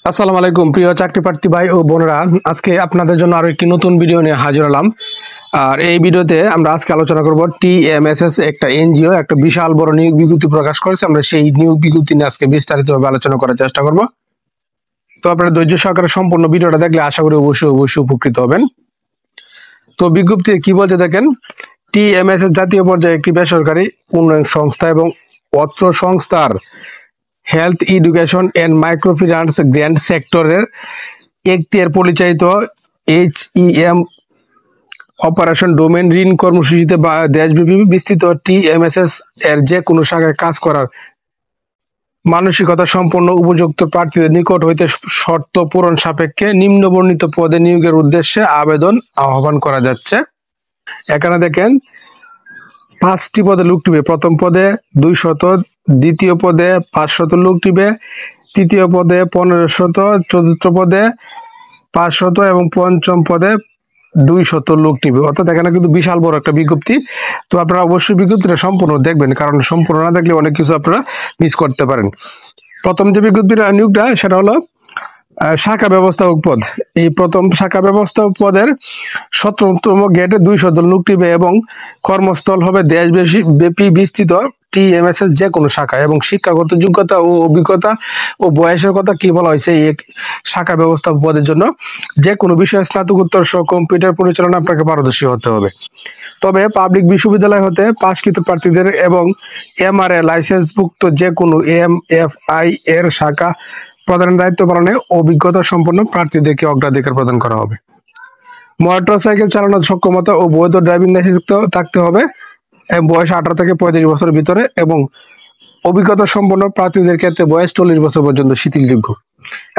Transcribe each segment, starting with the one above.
আসসালামু আলাইকুম প্রিয় চাকরি প্রার্থী ভাই ও বোনেরা, আজকে আপনাদের জন্য আরো একটি নতুন ভিডিও নিয়ে হাজির হলাম। আর এই ভিডিওতে আমরা আজকে আলোচনা করব টিএমএসএস একটা এনজিও একটা বিশাল বড় নিয়োগ বিজ্ঞপ্তি প্রকাশ করেছে। আমরা সেই নিয়োগ বিজ্ঞপ্তি নিয়ে আজকে বিস্তারিতভাবে আলোচনা করার চেষ্টা করব। তো আপনারা ধৈর্য সহকারে সম্পূর্ণ ভিডিওটা দেখলে আশা করি অবশ্যই উপকৃত হবেন। তো বিজ্ঞপ্তি কি বলছে দেখেন, টিএমএসএস জাতীয় পর্যায়ে একটি বেসরকারি উন্নয়ন সংস্থা এবং অত্র সংস্থার health education and microfinance grant সেক্টরের এখতিয়ার পরিচালিত HEM অপারেশন ডোমেন ঋণ কর্মসূচিতে বা দেশব্যাপী বিস্তৃত টিএমএসএস এর যে কোনো শাখায় কাজ করার মানসিকতা সম্পন্ন উপযুক্ত প্রার্থীদের নিকট হইতে শর্ত পূরণ সাপেক্ষে নিম্নবর্ণিত পদে নিয়োগের উদ্দেশ্যে আবেদন আহ্বান করা যাচ্ছে। এখানে দেখেন 5টি পদে লোক নিবে। প্রথম পদে 200, দ্বিতীয় পদে 500 লোক নিবে, তৃতীয় পদে 1500, চতুর্থ পদে 500 এবং পঞ্চম পদে 200 লোক নিবে। অর্থাৎ এখানে কিন্তু বিশাল বড় একটা বিজ্ঞপ্তি। তো আপনারা অবশ্যই বিজ্ঞপ্তিটা সম্পূর্ণ দেখবেন, কারণ সম্পূর্ণ না দেখলে অনেক কিছু আপনারা মিস করতে পারেন। প্রথম যে বিজ্ঞপ্তির নিয়োগটা সেটা হলো শাখা ব্যবস্থাপক পদ। এই প্রথম শাখা ব্যবস্থাপক পদের 17তম গেটে 200 লোক নিবে এবং কর্মস্থল হবে দেশব্যাপী বিস্তৃত টিএমএসএস যে কোনো শাখা। এবং শিক্ষাগত যোগ্যতা ও অভিজ্ঞতা ও বয়সের কথা কি বলা হয়েছে, এই শাখা ব্যবস্থাপক পদের জন্য যে কোনো বিষয়ে স্নাতকোত্তর সহ কম্পিউটার পরিচালনা আপনাকে পারদর্শী হতে হবে। তবে পাবলিক বিশ্ববিদ্যালয় হতে পাশকৃত প্রার্থীদের এবং MRA লাইসেন্সভুক্ত যে কোনো MFI এর শাখা প্রদানের দায়িত্ব পালনে অভিজ্ঞতা সম্পন্ন প্রার্থীদেরকে অগ্রাধিকার প্রদান করা হবে। মোটরসাইকেল চালানোর সক্ষমতা ও বৈধ ড্রাইভিং লাইসেন্স থাকতে হবে, বয়স 18 থেকে 35 বছরের ভিতরে, এবং অভিজ্ঞতা সম্পন্ন প্রার্থীদের ক্ষেত্রে বয়স 40 বছর পর্যন্ত শিথিলযোগ্য।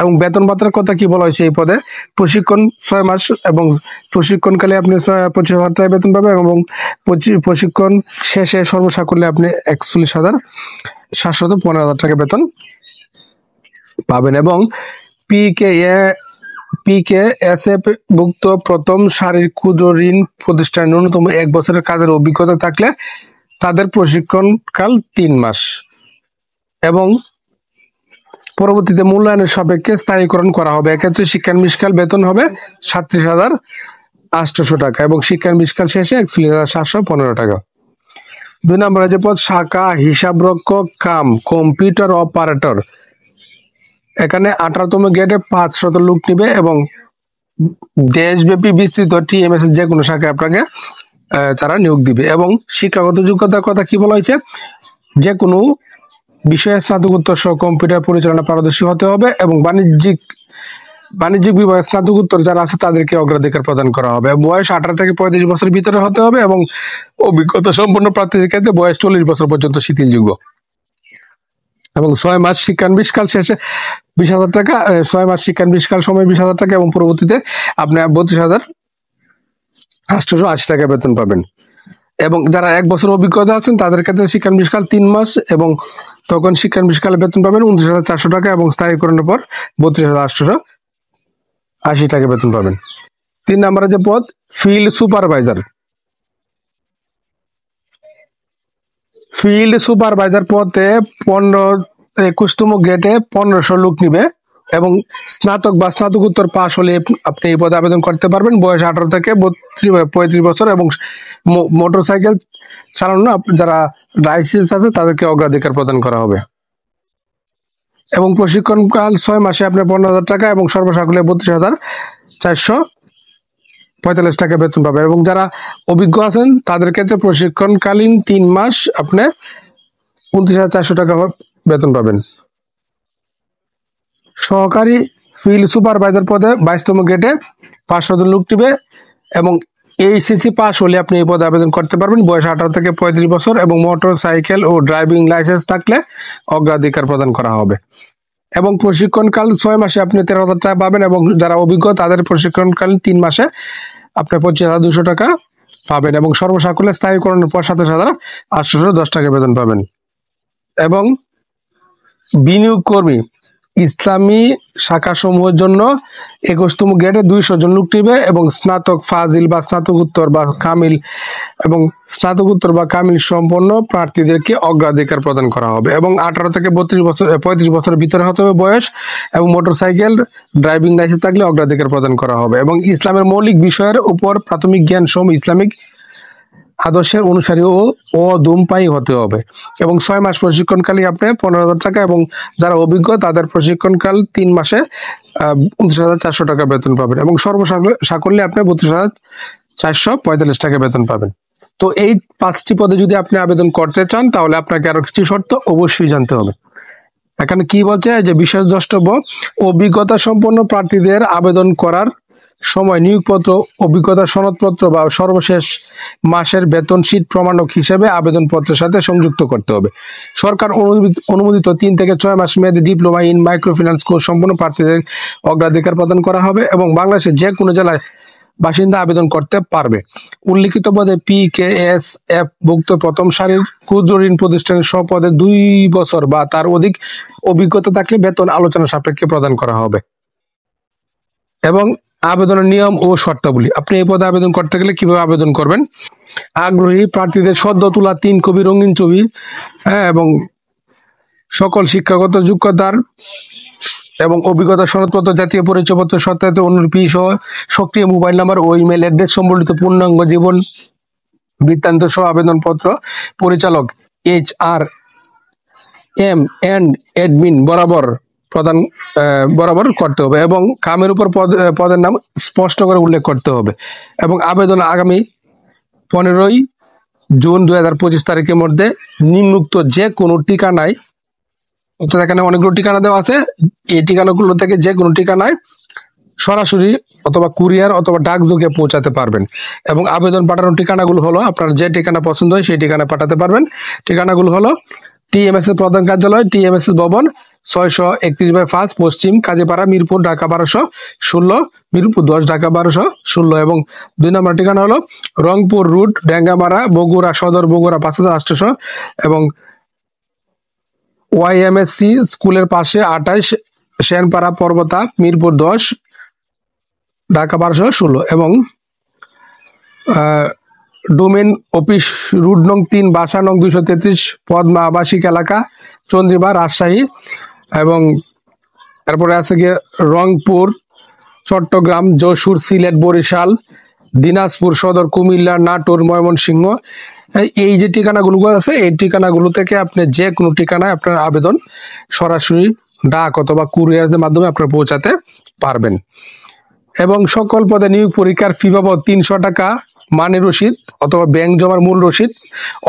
এবং বেতন ভাতার কথা কি বলা হয়েছে, এই পদে প্রশিক্ষণ 6 মাস এবং প্রশিক্ষণকালে আপনি 25,000 টাকা বেতন পাবেন এবং প্রশিক্ষণ শেষে সর্বসাকুল্যে আপনি 41,715 টাকা বেতন পাবেন। এবং PKSF ভুক্ত প্রথম সারির ক্ষুদ্র ঋণ প্রতিষ্ঠানে ন্যূনতম 1 বছরের কাজের অভিজ্ঞতা থাকলে তাদের প্রশিক্ষণকাল 3 মাস এবং পরবর্তীতে মূল্যায়নের সাপেক্ষে স্থায়ীকরণ করা হবে। এক্ষেত্রে শিক্ষানবিশকাল বেতন হবে 37,800 টাকা এবং শিক্ষানবিশকাল শেষে 41,715 টাকা। 2 নম্বরে যে পদ শাখা হিসাবরক্ষক কাম কম্পিউটার অপারেটর। এখানে 18তম গেটে 500 লোক নিবে এবং দেশব্যাপী বিস্তৃত টিএমএসএস যে কোনো শাখায় আপনাকে তারা নিয়োগ দিবে। এবং শিক্ষাগত যোগ্যতার কথা কি বলা হয়েছে, যে কোনো বিষয়ে স্নাতকোত্তর সহ কম্পিউটার পরিচালনা পারদর্শী হতে হবে এবং বাণিজ্যিক বিভাগে স্নাতকোত্তর যারা আছে তাদেরকে অগ্রাধিকার প্রদান করা হবে। বয়স 18 থেকে 35 বছরের ভিতরে হতে হবে এবং অভিজ্ঞতা সম্পন্ন প্রার্থীদের ক্ষেত্রে বয়স 40 বছর পর্যন্ত শিথিলযোগ্য। এবং 6 মাস শিক্ষানবিশকাল শেষে 20,000 টাকা, 6 মাস শিক্ষানবিশকাল সময় 20,000 টাকা এবং পরবর্তীতে আপনি 32,880 টাকা বেতন পাবেন। এবং যারা 1 বছর অভিজ্ঞতা আছেন তাদের ক্ষেত্রে শিক্ষানবিশকাল 3 মাস এবং তখন শিক্ষানবিশকালে বেতন পাবেন 29,400 টাকা এবং স্থায়ীকরণের পর 32,880 টাকা বেতন পাবেন। 3 নম্বরে যে পদ ফিল্ড সুপারভাইজার পদে 21তম গ্রেডে 1500 লোক নিবে এবং স্নাতক বা স্নাতকোত্তর পাশ হলে আপনি এই পদে আবেদন করতে পারবেন। বয়স 18 থেকে 35 বছর এবং মোটরসাইকেল চালানো যারা লাইসেন্স আছে তাদেরকে অগ্রাধিকার প্রদান করা হবে। এবং প্রশিক্ষণকাল 6 মাসে আপনি 15,000 টাকা এবং সর্বসাকুল্যে 32,445 টাকা বেতন পাবেন। এবং যারা অভিজ্ঞ আছেন তাদের ক্ষেত্রে প্রশিক্ষণকালীন 3 মাস আপনি 29,400 টাকা বেতন পাবেন। সহকারী ফিল্ড সুপারভাইজার পদে 22তম গ্রেডে 500 লোক নিবে এবং HSC পাস হলে আপনি এই পদে আবেদন করতে পারবেন। বয়স 18 থেকে 35 বছর এবং মোটর সাইকেল ও ড্রাইভিং লাইসেন্স থাকলে অগ্রাধিকার প্রদান করা হবে। এবং প্রশিক্ষণকাল 6 মাসে আপনি 13,000 টাকা পাবেন এবং যারা অভিজ্ঞ তাদের প্রশিক্ষণকাল 3 মাসে আপনি 25,200 টাকা পাবেন এবং সর্বসাকুল্যে স্থায়ীকরণের পর 27,810 টাকা বেতন পাবেন। এবং বিনিয়োগ কর্মী ইসলামী শাখাসমূহের জন্য 21তম গ্রেডে 200 জন লোক নিবে এবং স্নাতক ফাজিল বা স্নাতকোত্তর বা কামিল এবং স্নাতকোত্তর বা কামিল সম্পন্ন প্রার্থীদেরকে অগ্রাধিকার প্রদান করা হবে এবং 18 থেকে 35 বছরের ভিতরে হতে হবে বয়স এবং মোটরসাইকেল ড্রাইভিং লাইসেন্স থাকলে অগ্রাধিকার প্রদান করা হবে এবং ইসলামের মৌলিক বিষয়ের উপর প্রাথমিক জ্ঞান সহ ইসলামিক আদর্শের অনুসারী ও অধূমপায়ী হতে হবে এবং 6 মাস প্রশিক্ষণকালে আপনি 15,000 টাকা এবং যারা অভিজ্ঞ তাদের প্রশিক্ষণকাল 3 মাসে 29,400 টাকা বেতন পাবেন এবং সর্বসাকল্যে আপনি 32,445 টাকা বেতন পাবেন। তো এই 5টি পদে যদি আপনি আবেদন করতে চান তাহলে আপনাকে আরো কিছু শর্ত অবশ্যই জানতে হবে। এখানে কি বলছে যে বিশেষ দ্রষ্টব্য অভিজ্ঞতা সম্পন্ন প্রার্থীদের আবেদন করার সময় নিয়োগপত্র অভিজ্ঞতা সনদপত্র বা সর্বশেষ মাসের বেতন শীট প্রমাণক হিসেবে আবেদনপত্রের সাথে সংযুক্ত করতে হবে। সরকার অনুমোদিত 3 থেকে 6 মাস মেয়াদী ডিপ্লোমা ইন মাইক্রোফিন্যান্স কোর্স সম্পন্ন প্রার্থীদের অগ্রাধিকার প্রদান করা হবে এবং বাংলাদেশের যে কোনো জেলায় বাসিন্দা আবেদন করতে পারবে। উল্লিখিত পদে PKSF ভুক্ত প্রথম সারির ক্ষুদ্র ঋণ প্রতিষ্ঠানের সব পদে 2 বছর বা তার অধিক অভিজ্ঞতা থাকলে বেতন আলোচনা সাপেক্ষে প্রদান করা হবে। এবং আবেদনের নিয়ম ও শর্তাবলী, আপনি এই পদে আবেদন করতে গেলে কিভাবে আবেদন করবেন? আগ্রহী প্রার্থীদের সদ্য তোলা 3 কপি রঙিন ছবি এবং সকল শিক্ষাগত যোগ্যতার এবং অভিজ্ঞতা সনদপত্র, জাতীয় পরিচয়পত্র, সত্যায়িত অনুলিপি সহ সক্রিয় মোবাইল নাম্বার ও ইমেল অ্যাড্রেস সম্বলিত পূর্ণাঙ্গ জীবন বৃত্তান্ত সহ আবেদনপত্র পরিচালক HRM এন্ড অ্যাডমিন বরাবর করতে হবে এবং কামের উপর পদের নাম স্পষ্ট করে উল্লেখ করতে হবে এবং আবেদন আগামী 15 জুন 2025 তারিখের মধ্যে নিম্নোক্ত যে কোনো ঠিকানায়, অর্থাৎ এখানে অনেকগুলো ঠিকানা দেওয়া আছে, এই ঠিকানাগুলো থেকে যে কোনো ঠিকানায় সরাসরি অথবা কুরিয়ার অথবা ডাকযোগে পৌঁছাতে পারবেন এবং আবেদন পাঠানোর ঠিকানাগুলো হলো আপনার যে ঠিকানা পছন্দ হয় সেই ঠিকানায় পাঠাতে পারবেন। ঠিকানাগুলো হলো TMS এর প্রধান কার্যালয়, TMS ভবন, 631/5 পশ্চিম কাজীপাড়া, মিরপুর, ঢাকা 1216, মিরপুর 10, ঢাকা 1216 এবং 2 নম্বর ঠিকানা হলো রংপুর রুট, ডেঙ্গামারা, বগুড়া সদর, বগুড়া 5800 এবং YMSC স্কুলের পাশে 28, সেনপাড়া পর্বতা, মিরপুর 10, ঢাকা 1216 এবং ডোমেন অফিস রুট নং 3, বাসা নং 233, পদ্মা আবাসিক এলাকা, চন্দ্রিমা, রাজশাহী এবং তারপরে আছে গিয়ে রংপুর, চট্টগ্রাম, যশোর, সিলেট, বরিশাল, দিনাজপুর সদর, কুমিল্লা, নাটোর, ময়মনসিংহ। এই যে ঠিকানাগুলো আছে এই ঠিকানাগুলো থেকে আপনি যে কোনো ঠিকানায় আপনার আবেদন সরাসরি ডাক অথবা কুরিয়ারের মাধ্যমে আপনারা পৌঁছাতে পারবেন এবং সকল পদে নিয়োগ পরীক্ষার ফি বাবদ 300 টাকা মানি রসিদ অথবা ব্যাংক জমার মূল রসিদ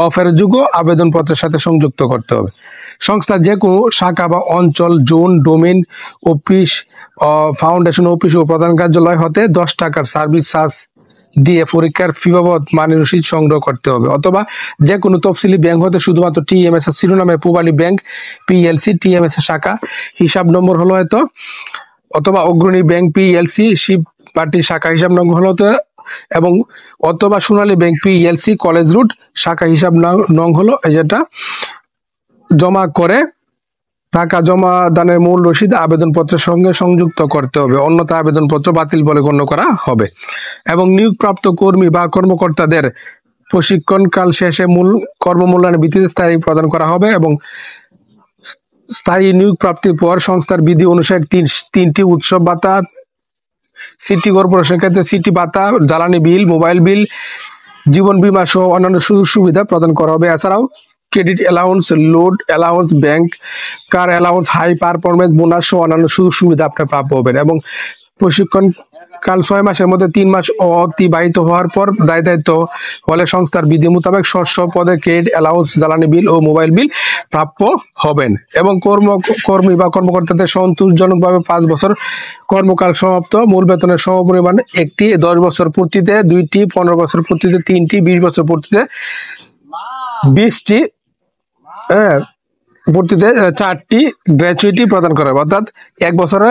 অফেরযোগ্য আবেদনপত্রের সাথে সংযুক্ত করতে হবে। সংস্থার যে কোনো শাখা বা অঞ্চল, zone, domain office, foundation office ও প্রধান কার্যালয় হতে 10 টাকার সার্ভিস চার্জ দিয়ে পরীক্ষার ফি বাবদ মানি রসিদ সংগ্রহ করতে হবে অথবা যে কোনো তফসিলি ব্যাংক হতে শুধুমাত্র TMS শিরোনামে পূবালী ব্যাংক PLC TMS শাখা হিসাব নম্বর হলো হয়তো অথবা অগ্রণী ব্যাংক PLC শিবপাটি শাখা হিসাব নম্বর হলো এবং অথবা সোনালী ব্যাংক PLC কলেজ রুট শাখা হিসাব নং হলো যেটা জমা করে টাকা জমা দানের মূল রসিদ আবেদনপত্রের সঙ্গে সংযুক্ত করতে হবে, অন্যথায় আবেদনপত্র বাতিল বলে গণ্য করা হবে এবং নিয়োগপ্রাপ্ত কর্মী বা কর্মকর্তাদের প্রশিক্ষণকাল শেষে মূল কর্মমূল্যায়নের ভিত্তিতে স্থায়ী প্রদান করা হবে এবং স্থায়ী নিয়োগ প্রাপ্তির পর সংস্থার বিধি অনুসারে 3টি উৎসব ভাতা, সিটি কর্পোরেশনের ক্ষেত্রে সিটি ভাতা, জ্বালানি বিল, মোবাইল বিল, জীবন বীমা সহ অন্যান্য সুযোগ সুবিধা প্রদান করা হবে। এছাড়াও credit allowance, load allowance, bank car allowance, high performance bonus সহ অন্যান্য সুযোগ সুবিধা আপনি প্রাপ্য হবেন এবং প্রশিক্ষণ কাল 6 মাসের মধ্যে 3 মাস অতিবাহিত হওয়ার পর দায়িত্ব হলে সংস্থার বিধি মোতাবেক স্ব পদে ক্রেডিট অ্যালাউন্স, জ্বালানি বিল ও মোবাইল বিল প্রাপ্য হবেন এবং কর্মী বা কর্মকর্তাদের সন্তোষজনকভাবে 5 বছর কর্মকাল সমাপ্ত মূল বেতনের সমপরিমাণ একটি 10 বছর পূর্তিতে, 2টি 15 বছর পূর্তিতে, 3টি 20 বছর পূর্তিতে, 20টি পূর্তিতে, 4টি গ্র্যাচুইটি প্রদান করা হবে অর্থাৎ 1 বছরে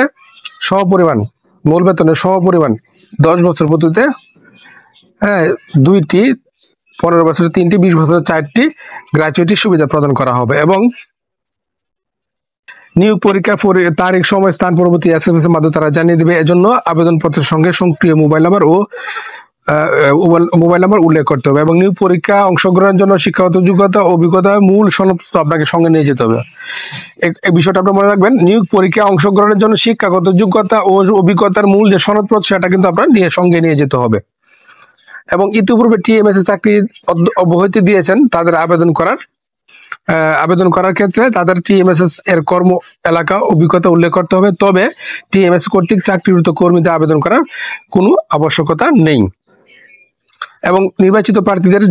সমপরিমাণ মূল বেতনের সমপরিমাণ 10 বছর পূর্তিতে, 2টি 15 বছরে, 3টি 20 বছরে, 4টি গ্র্যাচুইটি সুবিধা প্রদান করা হবে এবং নিয়োগ পরীক্ষার তারিখ, সময়, স্থান পরবর্তী SMS এর মাধ্যমে তারা জানিয়ে দেবে। এজন্য আবেদনপত্রের সঙ্গে সক্রিয় মোবাইল নাম্বার উল্লেখ করতে হবে এবং নিয়োগ পরীক্ষা অংশগ্রহণের জন্য শিক্ষাগত যোগ্যতা, অভিজ্ঞতা, মূল সনদপত্র আপনাকে সঙ্গে নিয়ে যেতে হবে। এই বিষয়টা আপনি মনে রাখবেন। নিয়োগ পরীক্ষা অংশগ্রহণের জন্য শিক্ষাগত যোগ্যতা ও অভিজ্ঞতার মূল যে সনদপত্র সেটা কিন্তু আপনার সঙ্গে নিয়ে যেতে হবে। এবং ইতিপূর্বে TMS চাকরি অব্যাহতি দিয়েছেন তাদের আবেদন করার ক্ষেত্রে তাদের TMS এর কর্ম এলাকা অভিজ্ঞতা উল্লেখ করতে হবে। তবে TMS কর্তৃক চাকরিরত কর্মীদের আবেদন করার কোনো আবশ্যকতা নেই। এবং নির্বাচিত প্রার্থীদের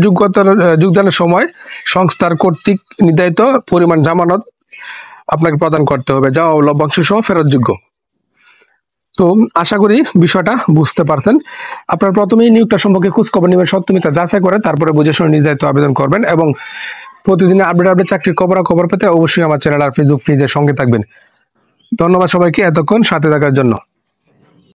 যোগদানের সময় সংস্থার কর্তৃক নির্ধারিত পরিমাণ জামানত আপনাকে প্রদান করতে হবে, যা লভ্যাংশ সহ ফেরতযোগ্য। তো আশা করি বিষয়টা বুঝতে পারছেন। আপনার প্রথমেই নিয়োগটা সম্পর্কে খোঁজখবর নেবেন, সত্য মিথ্যা যাচাই করে তারপরে বুঝে শুনে নিজ দায়িত্ব আবেদন করবেন। এবং প্রতিদিনের আপডেট চাকরির খবর পেতে অবশ্যই আমার চ্যানেল আর ফেসবুক পেজের সঙ্গে থাকবেন। ধন্যবাদ সবাইকে এতক্ষণ সাথে থাকার জন্য।